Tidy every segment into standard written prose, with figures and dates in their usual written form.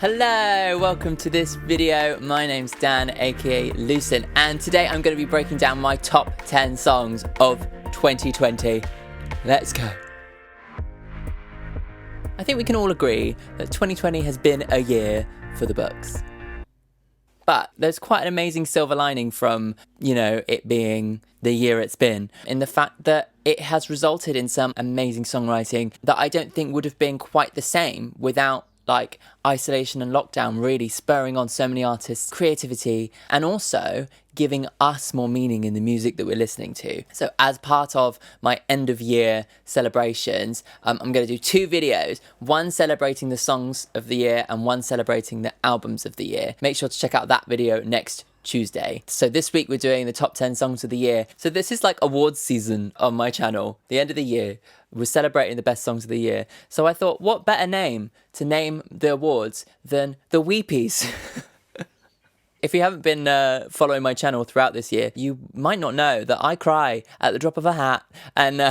Hello, welcome to this video. My name's Dan, aka Lucen, and today I'm going to be breaking down my top 10 songs of 2020. Let's go. I think we can all agree that 2020 has been a year for the books. But there's quite an amazing silver lining from, it being the year it's been, in the fact that it has resulted in some amazing songwriting that I don't think would have been quite the same without isolation and lockdown really spurring on so many artists' creativity and also giving us more meaning in the music that we're listening to. So as part of my end of year celebrations, I'm going to do two videos, one celebrating the songs of the year and one celebrating the albums of the year. Make sure to check out that video next Tuesday. So this week we're doing the top 10 songs of the year. So this is like awards season on my channel. The end of the year, we're celebrating the best songs of the year. So I thought, what better name to name the awards than the Weepies? If you haven't been following my channel throughout this year, you might not know that I cry at the drop of a hat. And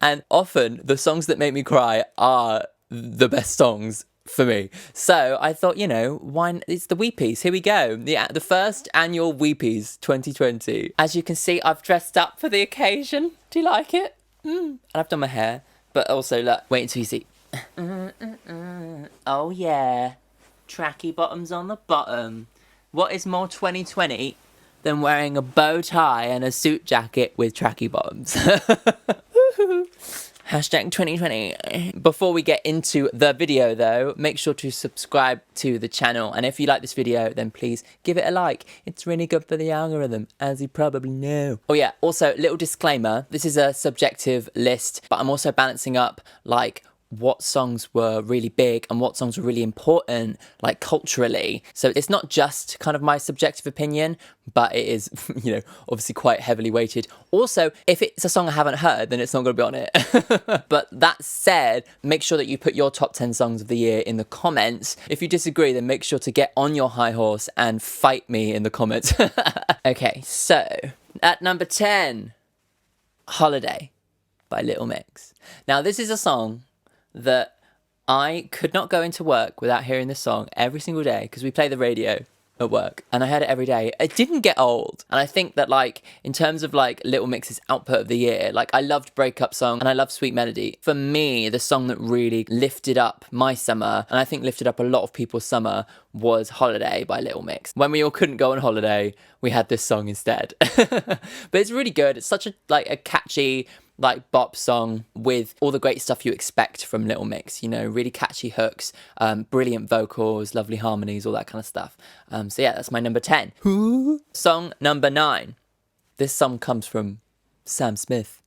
and often the songs that make me cry are the best songs for me. So I thought, why it's the Weepies. Here we go. The first annual Weepies 2020. As you can see, I've dressed up for the occasion. Do you like it? And I've done my hair. But also, look, wait until you see. Oh yeah. Tracky bottoms on the bottom. What is more 2020 than wearing a bow tie and a suit jacket with tracky bottoms? Hashtag 2020. Before we get into the video though, make sure to subscribe to the channel. And if you like this video, then please give it a like. It's really good for the algorithm, as you probably know. Oh yeah, also, little disclaimer. This is a subjective list, but I'm also balancing up what songs were really big and what songs were really important, culturally. So it's not just kind of my subjective opinion, but it is, obviously quite heavily weighted. Also, if it's a song I haven't heard, then it's not going to be on it. But that said, make sure that you put your top 10 songs of the year in the comments. If you disagree, then make sure to get on your high horse and fight me in the comments. Okay, so at number 10, Holiday by Little Mix. Now, this is a song that I could not go into work without hearing this song every single day because we play the radio at work and I heard it every day. It didn't get old. And I think that in terms of Little Mix's output of the year, I loved Breakup Song and I loved Sweet Melody. For me, the song that really lifted up my summer, and I think lifted up a lot of people's summer, was Holiday by Little Mix. When we all couldn't go on holiday, we had this song instead. But it's really good. It's such a catchy, bop song with all the great stuff you expect from Little Mix, really catchy hooks, brilliant vocals, lovely harmonies, all that kind of stuff. So yeah, that's my number 10. Song number 9. This song comes from Sam Smith,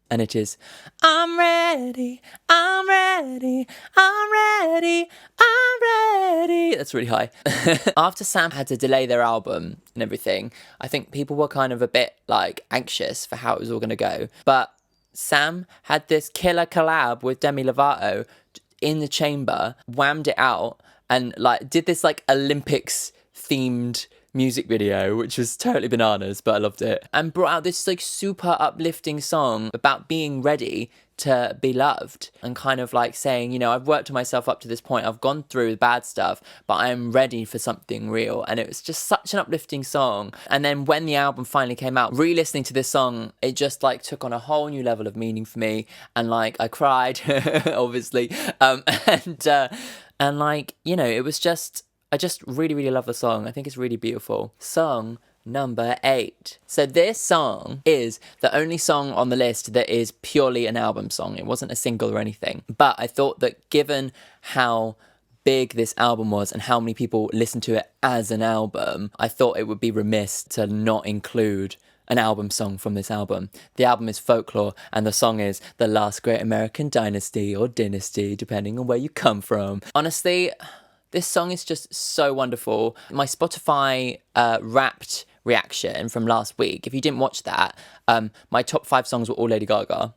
and it is I'm ready, I'm ready, I'm ready, I'm ready. That's really high. After Sam had to delay their album and everything, I think people were kind of a bit anxious for how it was all going to go. But Sam had this killer collab with Demi Lovato in the chamber, whammed it out, and did this Olympics themed music video, which was totally bananas, but I loved it. And brought out this super uplifting song about being ready to be loved and kind of saying, I've worked myself up to this point, I've gone through the bad stuff, but I'm ready for something real. And it was just such an uplifting song. And then when the album finally came out, re-listening to this song, it just took on a whole new level of meaning for me. And I cried, obviously. It was just, I just really, really love the song. I think it's really beautiful. Song number 8. So this song is the only song on the list that is purely an album song. It wasn't a single or anything. But I thought that given how big this album was and how many people listened to it as an album, I thought it would be remiss to not include an album song from this album. The album is Folklore, and the song is The Last Great American Dynasty, or Dynasty, depending on where you come from. Honestly, this song is just so wonderful. My Spotify Wrapped reaction from last week, if you didn't watch that, my top 5 songs were all Lady Gaga.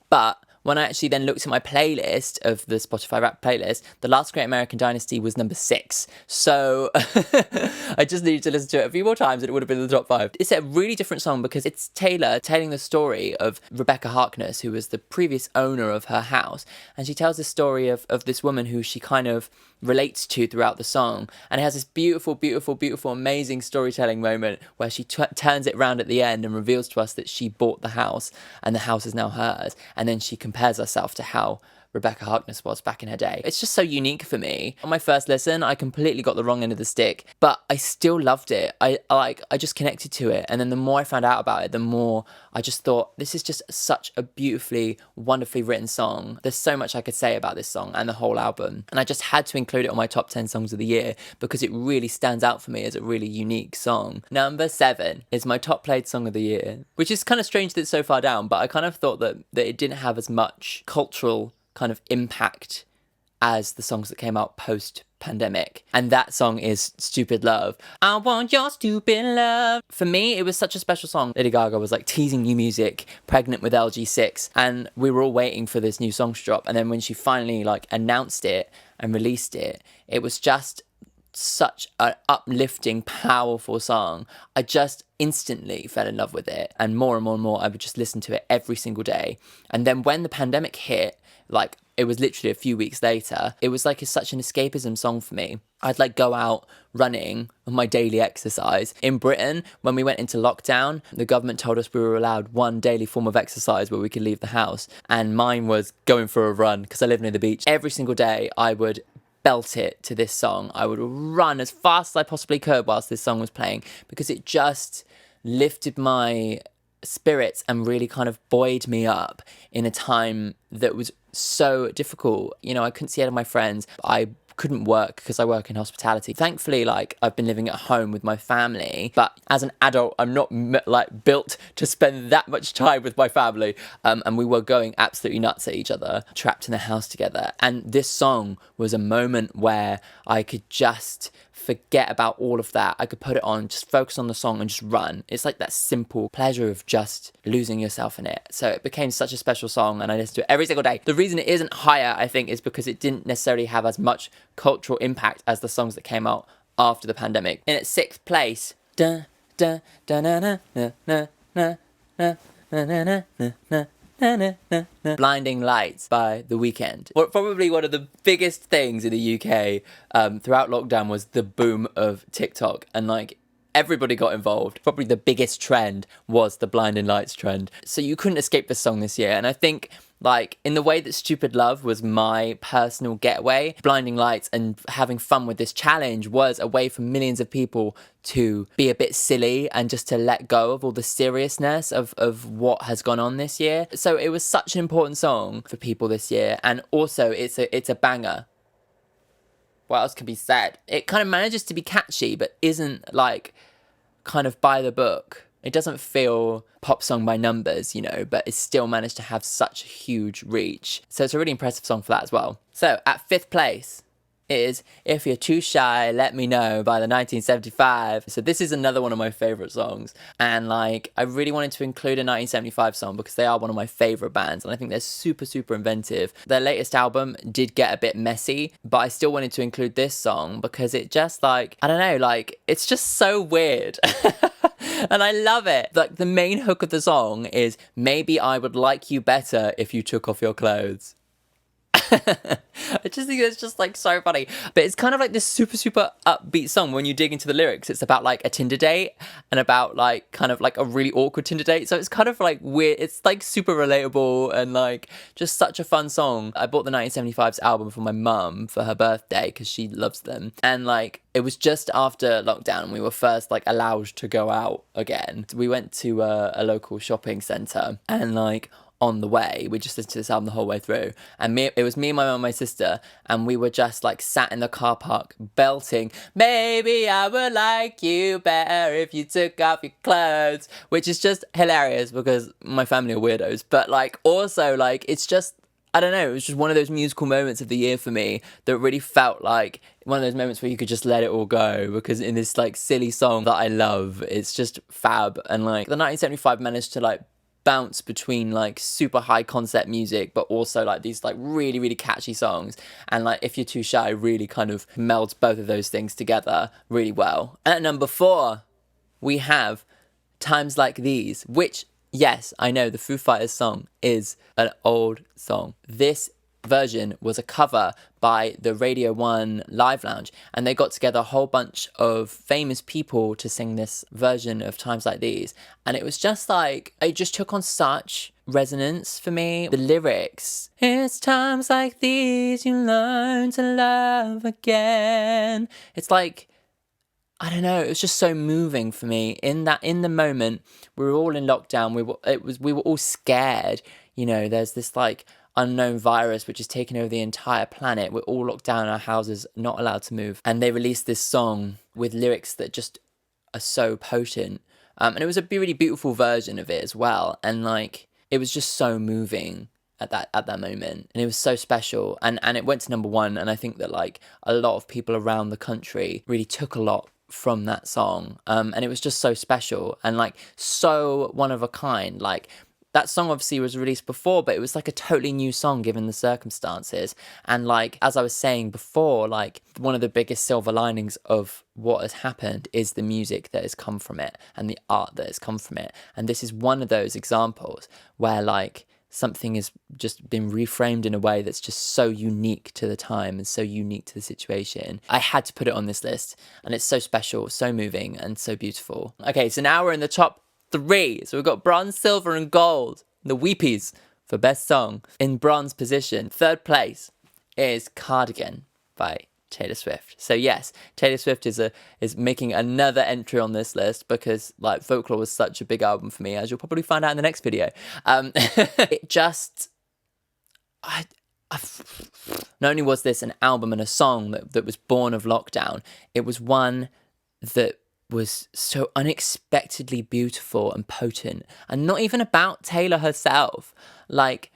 But when I actually then looked at my playlist of the Spotify Wrapped playlist, The Last Great American Dynasty was number 6. So I just needed to listen to it a few more times and it would have been in the top 5. It's a really different song because it's Taylor telling the story of Rebecca Harkness, who was the previous owner of her house. And she tells the story of this woman who she kind of relates to throughout the song. And it has this beautiful, beautiful, beautiful, amazing storytelling moment where she turns it around at the end and reveals to us that she bought the house and the house is now hers. And then she compares herself to how Rebecca Harkness was back in her day. It's just so unique for me. On my first listen, I completely got the wrong end of the stick, but I still loved it. I just connected to it. And then the more I found out about it, the more I just thought, this is just such a beautifully, wonderfully written song. There's so much I could say about this song and the whole album. And I just had to include it on my top 10 songs of the year because it really stands out for me as a really unique song. Number 7 is my top played song of the year, which is kind of strange that it's so far down, but I kind of thought that it didn't have as much cultural kind of impact as the songs that came out post-pandemic. And that song is Stupid Love. I want your stupid love. For me, it was such a special song. Lady Gaga was like teasing new music, pregnant with LG6, and we were all waiting for this new song to drop. And then when she finally like announced it and released it, it was just such an uplifting, powerful song. I just instantly fell in love with it. And more and more, I would just listen to it every single day. And then when the pandemic hit, like it was literally a few weeks later, it was like it's such an escapism song for me. I'd like go out running on my daily exercise. In Britain, when we went into lockdown, the government told us we were allowed one daily form of exercise where we could leave the house. And mine was going for a run because I live near the beach. Every single day I would belt it to this song. I would run as fast as I possibly could whilst this song was playing because it just lifted my spirits and really kind of buoyed me up in a time that was so difficult. You know, I couldn't see any of my friends. I couldn't work because I work in hospitality. Thankfully, like, I've been living at home with my family, but as an adult, I'm not like built to spend that much time with my family. And we were going absolutely nuts at each other, trapped in the house together. And this song was a moment where I could just forget about all of that. I could put it on, just focus on the song and just run. It's like that simple pleasure of just losing yourself in it. So it became such a special song and I listen to it every single day. The reason it isn't higher, I think, is because it didn't necessarily have as much cultural impact as the songs that came out after the pandemic. In its 6th place, da da da na na na na na na na na na. Blinding Lights by The Weeknd. Well, probably one of the biggest things in the UK throughout lockdown was the boom of TikTok, and like everybody got involved. Probably the biggest trend was the Blinding Lights trend. So you couldn't escape this song this year, and I think like in the way that Stupid Love was my personal getaway, Blinding Lights and having fun with this challenge was a way for millions of people to be a bit silly and just to let go of all the seriousness of what has gone on this year. So it was such an important song for people this year, and also it's a banger. What else can be said? It kind of manages to be catchy but isn't like kind of by the book. It doesn't feel pop song by numbers, you know, but it still managed to have such a huge reach. So it's a really impressive song for that as well. So at 5th place is If You're Too Shy, Let Me Know by the 1975. So this is another one of my favourite songs. And like, I really wanted to include a 1975 song because they are one of my favourite bands. And I think they're super, super inventive. Their latest album did get a bit messy, but I still wanted to include this song because it just like, I don't know, like, it's just so weird. And I love it. Like, the main hook of the song is, maybe I would like you better if you took off your clothes. I just think it's just like so funny. But it's kind of like this super, super upbeat song when you dig into the lyrics. It's about like a Tinder date and about like kind of like a really awkward Tinder date. So it's kind of like weird. It's like super relatable and like just such a fun song. I bought the 1975's album for my mum for her birthday because she loves them. And like, it was just after lockdown we were first like allowed to go out again. We went to a local shopping centre and like on the way, we just listened to this album the whole way through. And it was me, my mum and my sister, and we were just like sat in the car park belting, maybe I would like you better if you took off your clothes, which is just hilarious because my family are weirdos. But like also like, it's just, I don't know, it was just one of those musical moments of the year for me that really felt like one of those moments where you could just let it all go, because in this like silly song that I love, it's just fab. And like the 1975 managed to like bounce between like super high concept music but also like these like really, really catchy songs, and like If You're Too Shy really kind of melds both of those things together really well. At number 4 we have Times Like These, which, yes, I know the Foo Fighters song is an old song. This version was a cover by the Radio 1 Live Lounge, and they got together a whole bunch of famous people to sing this version of Times Like These, and it was just like, it just took on such resonance for me. The lyrics, it's times like these you learn to love again. It's like, I don't know, it was just so moving for me in the moment. We were all in lockdown. We were all scared. You know, there's this like unknown virus which is taking over the entire planet. We're all locked down in our houses, not allowed to move. And they released this song with lyrics that just are so potent. And it was a really beautiful version of it as well. And like, it was just so moving at that moment, and it was so special. And it went to number 1. And I think that like a lot of people around the country really took a lot from that song. And it was just so special and like so one of a kind. Like, that song obviously was released before, but it was like a totally new song given the circumstances. And like, as I was saying before, like one of the biggest silver linings of what has happened is the music that has come from it and the art that has come from it. And this is one of those examples where like something has just been reframed in a way that's just so unique to the time and so unique to the situation. I had to put it on this list, and it's so special, so moving, and so beautiful. Okay, so now we're in the top 3. So we've got bronze, silver, and gold. The Weepies for best song. In bronze position, 3rd place is Cardigan by Taylor Swift. So yes, Taylor Swift is making another entry on this list because like Folklore was such a big album for me, as you'll probably find out in the next video. It just, not only was this an album and a song that was born of lockdown, it was one that was so unexpectedly beautiful and potent, and not even about Taylor herself. Like,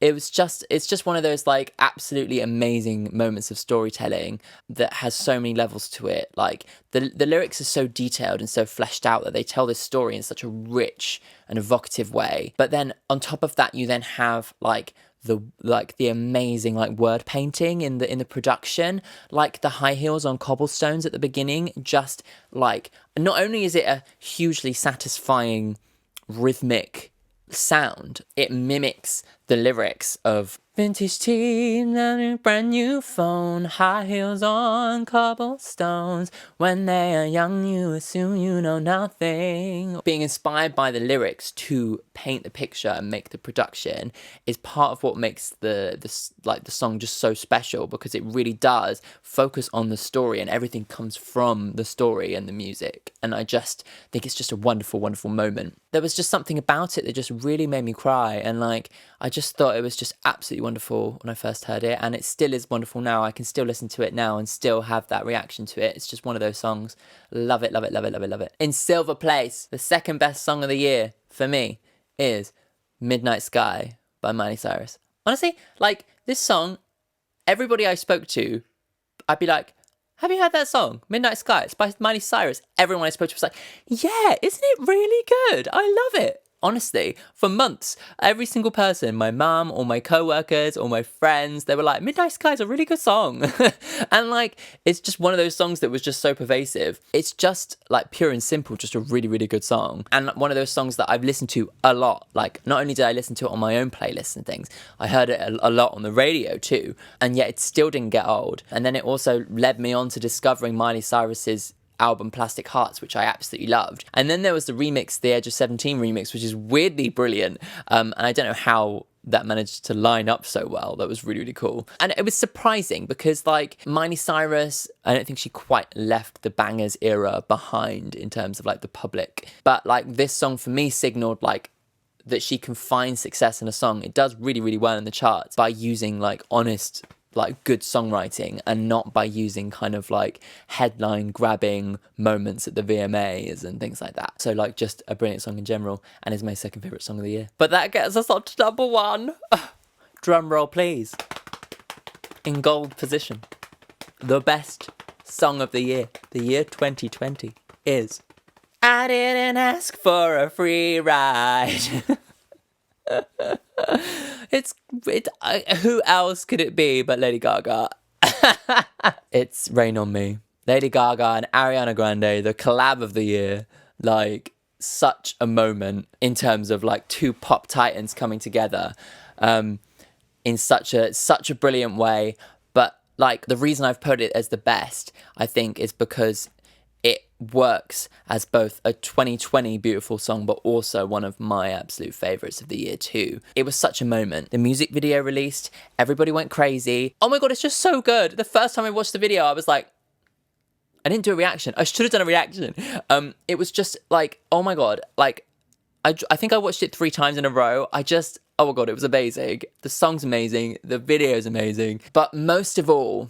it's just one of those like absolutely amazing moments of storytelling that has so many levels to it. Like the lyrics are so detailed and so fleshed out that they tell this story in such a rich and evocative way. But then on top of that, you then have like the amazing like word painting in the production, like the high heels on cobblestones at the beginning. Just like, not only is it a hugely satisfying rhythmic sound, it mimics the lyrics of vintage tea, brand new phone, high heels on cobblestones. When they are young, you assume you know nothing. Being inspired by the lyrics to paint the picture and make the production is part of what makes the song just so special, because it really does focus on the story and everything comes from the story and the music. And I just think it's just a wonderful, wonderful moment. There was just something about it that just really made me cry, and like I just thought it was just absolutely wonderful when I first heard it, and it still is wonderful now. I can still listen to it now and still have that reaction to it. It's just one of those songs. Love it, love it, love it, love it, love it. In silver place, the second best song of the year for me is Midnight Sky by Miley Cyrus. Honestly, like this song, everybody I spoke to, I'd be like, have you heard that song, Midnight Sky? It's by Miley Cyrus. Everyone I spoke to was like, yeah, isn't it really good? I love it. Honestly, for months, every single person, my mum or my co-workers or my friends, they were like, Midnight Sky is a really good song. And like, it's just one of those songs that was just so pervasive. It's just like pure and simple, just a really, really good song. And one of those songs that I've listened to a lot. Like, not only did I listen to it on my own playlists and things, I heard it a lot on the radio too. And yet it still didn't get old. And then it also led me on to discovering Miley Cyrus's album Plastic Hearts, which I absolutely loved. And then there was the remix, the Edge of 17 remix, which is weirdly brilliant. And I don't know how that managed to line up so well. That was really, really cool. And it was surprising because like Miley Cyrus, I don't think she quite left the bangers era behind in terms of like the public. But like this song for me signaled like that she can find success in a song. It does really, really well in the charts by using like honest, like good songwriting, and not by using kind of like headline grabbing moments at the VMAs and things like that. So like just a brilliant song in general, and is my second favourite song of the year. But that gets us up to number 1. Drum roll please. In gold position, the best song of the year 2020 is I Didn't Ask for a Free Ride. Who else could it be but Lady Gaga? It's Rain on Me. Lady Gaga and Ariana Grande, the collab of the year. Like, such a moment in terms of like two pop titans coming together. in such a brilliant way. But like, the reason I've put it as the best, I think, is because it works as both a 2020 beautiful song, but also one of my absolute favorites of the year too. It was such a moment. The music video released, everybody went crazy. Oh my God, it's just so good. The first time I watched the video, I was like, I didn't do a reaction. I should have done a reaction. It was just like, oh my God, like, I think I watched it 3 times in a row. Oh my God, it was amazing. The song's amazing. The video's amazing. But most of all,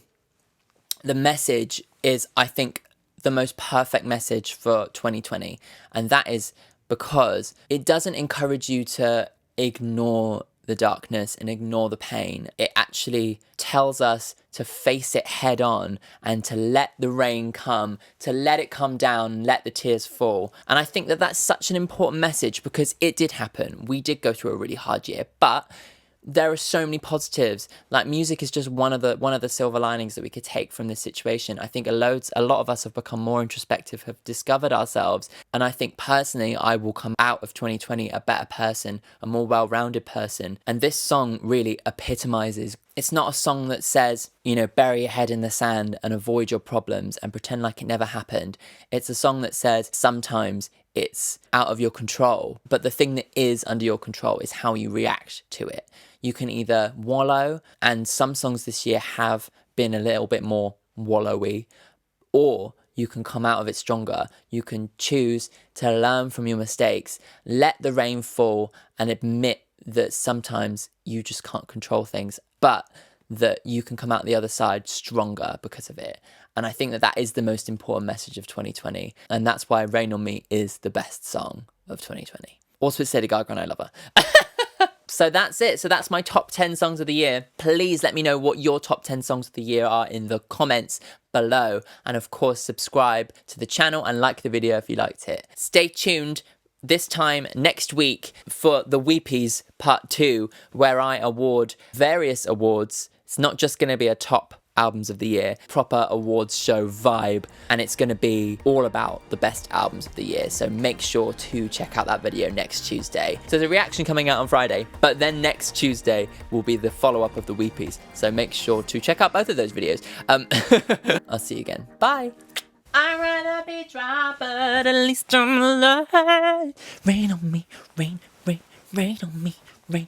the message is, I think, the most perfect message for 2020. And that is because it doesn't encourage you to ignore the darkness and ignore the pain. It actually tells us to face it head on and to let the rain come, to let it come down and let the tears fall. And I think that that's such an important message, because it did happen. We did go through a really hard year, but there are so many positives. Like, music is just one of the silver linings that we could take from this situation. I think a lot of us have become more introspective, have discovered ourselves. And I think personally, I will come out of 2020 a better person, a more well-rounded person. And this song really epitomizes. It's not a song that says, you know, bury your head in the sand and avoid your problems and pretend like it never happened. It's a song that says sometimes it's out of your control, but the thing that is under your control is how you react to it. You can either wallow, and some songs this year have been a little bit more wallowy, or you can come out of it stronger. You can choose to learn from your mistakes, let the rain fall, and admit that sometimes you just can't control things, but that you can come out the other side stronger because of it. And I think that that is the most important message of 2020. And that's why Rain on Me is the best song of 2020. Also with Lady Gaga, and I love her. So that's it. So that's my top 10 songs of the year. Please let me know what your top 10 songs of the year are in the comments below. And of course, subscribe to the channel and like the video if you liked it. Stay tuned this time next week for the Weepies Part 2, where I award various awards. It's not just going to be a top albums of the year, proper awards show vibe, and it's going to be all about the best albums of the year. So make sure to check out that video next Tuesday. So there's a reaction coming out on Friday, but then next Tuesday will be the follow-up of the Weepies. So make sure to check out both of those videos. I'll see you again. Bye. I'd rather be dry, but at least I'm alive. Rain on me, rain, rain, rain on me, rain.